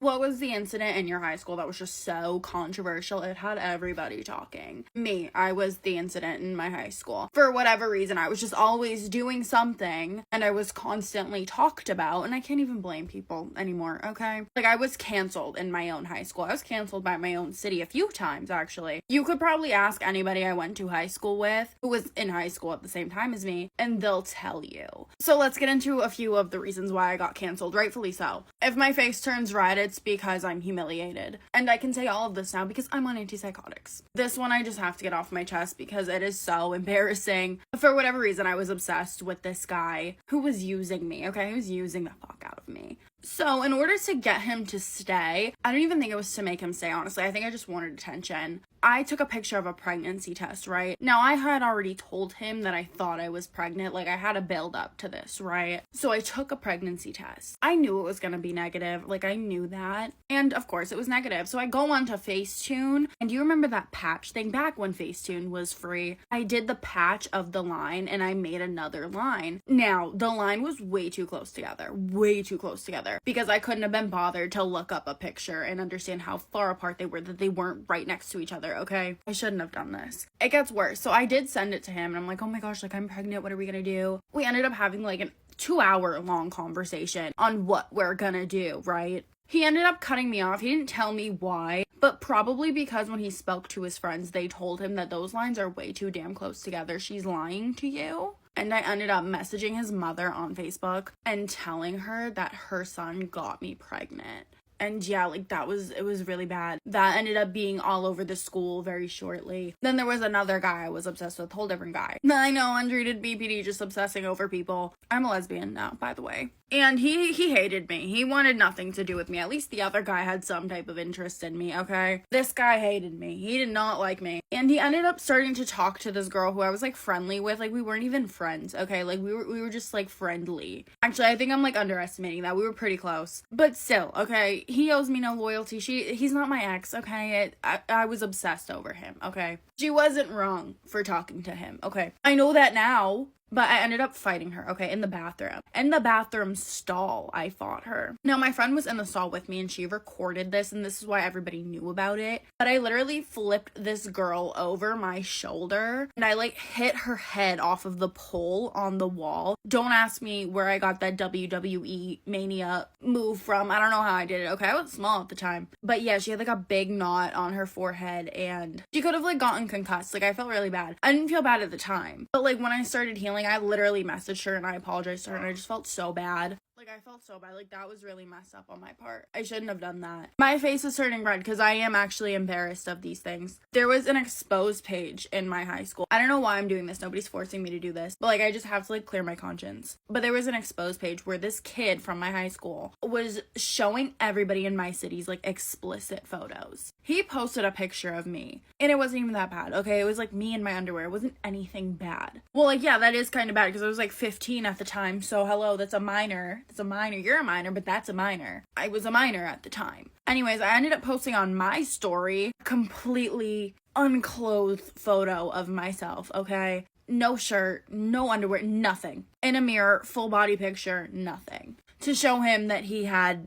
What was the incident in your high school that was just so controversial? It had everybody talking. Me, I was the incident in my high school. For whatever reason, I was just always doing something and I was constantly talked about, and I can't even blame people anymore, okay? Like, I was canceled in my own high school. I was canceled by my own city a few times, actually. You could probably ask anybody I went to high school with who was in high school at the same time as me, and they'll tell you. So let's get into a few of the reasons why I got canceled, rightfully so. If my face turns red, it's because I'm humiliated. And I can say all of this now because I'm on antipsychotics. This one I just have to get off my chest because it is so embarrassing. For whatever reason, I was obsessed with this guy who was using me, okay? He was using the fuck out of me. So in order to get him to stay, I don't even think it was to make him stay, honestly. I think I just wanted attention. I took a picture of a pregnancy test, right? Now, I had already told him that I thought I was pregnant. Like, I had a build up to this, right? So I took a pregnancy test. I knew it was going to be negative. Like, I knew that. And of course, it was negative. So I go on to Facetune. And do you remember that patch thing back when Facetune was free? I did the patch of the line and I made another line. Now, the line was way too close together. Way too close together. Because I couldn't have been bothered to look up a picture and understand how far apart they were, that they weren't right next to each other, okay? I shouldn't have done this. It gets worse. So I did send it to him and I'm like, oh my gosh, like, I'm pregnant. What are we gonna do? We ended up having like a 2-hour long conversation on what we're gonna do, right? He ended up cutting me off. He didn't tell me why, but probably because when he spoke to his friends, they told him that those lines are way too damn close together. She's lying to you. And I ended up messaging his mother on Facebook and telling her that her son got me pregnant. And yeah, like, it was really bad. That ended up being all over the school very shortly. Then there was another guy I was obsessed with, whole different guy. I know, untreated BPD, just obsessing over people. I'm a lesbian now, by the way. And he hated me. He wanted nothing to do with me. At least the other guy had some type of interest in me, okay? This guy hated me. He did not like me. And he ended up starting to talk to this girl who I was, like, friendly with. Like, we weren't even friends, okay? Like, we were just, like, friendly. Actually, I think I'm, like, underestimating that. We were pretty close. But still, okay? He owes me no loyalty. He's not my ex, okay? I was obsessed over him, okay? She wasn't wrong for talking to him, okay? I know that now. But I ended up fighting her, okay, in the bathroom. In the bathroom stall, I fought her. Now, my friend was in the stall with me, and she recorded this, and this is why everybody knew about it. But I literally flipped this girl over my shoulder, and I, like, hit her head off of the pole on the wall. Don't ask me where I got that WWE Mania move from. I don't know how I did it, okay? I was small at the time. But yeah, she had, like, a big knot on her forehead, and she could have, like, gotten concussed. Like, I felt really bad. I didn't feel bad at the time. But, like, when I started healing, I literally messaged her and I apologized to her and I just felt so bad. Like, I felt so bad. Like, that was really messed up on my part. I shouldn't have done that. My face is turning red because I am actually embarrassed of these things. There was an exposed page in my high school. I don't know why I'm doing this. Nobody's forcing me to do this. But, like, I just have to, like, clear my conscience. But there was an exposed page where this kid from my high school was showing everybody in my city's, like, explicit photos. He posted a picture of me. And it wasn't even that bad, okay? It was, like, me in my underwear. It wasn't anything bad. Well, like, yeah, that is kind of bad because I was, like, 15 at the time. So, hello, that's a minor. It's a minor. You're a minor, but that's a minor. I was a minor at the time. Anyways, I ended up posting on my story completely unclothed photo of myself, okay? No shirt, no underwear, nothing. In a mirror, full body picture, nothing. To show him that he had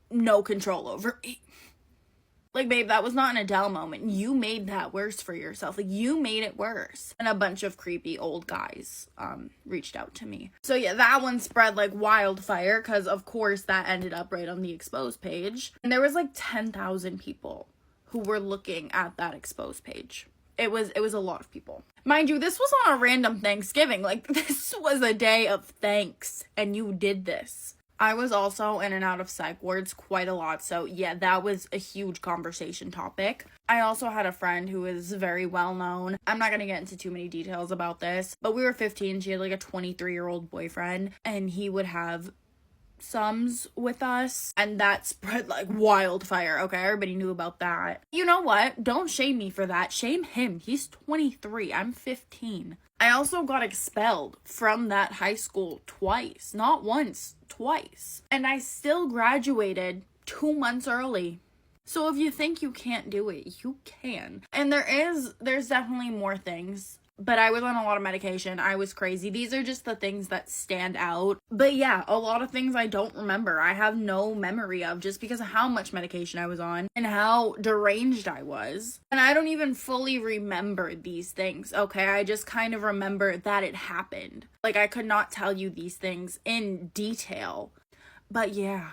no control over me. Like, babe, that was not an Adele moment. You made that worse for yourself. Like, you made it worse. And a bunch of creepy old guys reached out to me. So, yeah, that one spread like wildfire because, of course, that ended up right on the exposed page. And there was like 10,000 people who were looking at that exposed page. It was a lot of people. Mind you, this was on a random Thanksgiving. Like, this was a day of thanks. And you did this. I was also in and out of psych wards quite a lot, so yeah, that was a huge conversation topic. I also had a friend who is very well known. I'm not gonna get into too many details about this, but we were 15, she had like a 23-year-old boyfriend, and he would have sums with us, and that spread like wildfire, okay? Everybody knew about that. You know what? Don't shame me for that. Shame him. He's 23. I'm 15. I also got expelled from that high school twice. Not once, twice. And I still graduated 2 months early. So if you think you can't do it, you can. And there's definitely more things But I was on a lot of medication. I was crazy. These are just the things that stand out. But yeah, a lot of things I don't remember. I have no memory of, just because of how much medication I was on and how deranged I was. And I don't even fully remember these things, okay? I just kind of remember that it happened. Like, I could not tell you these things in detail. But yeah,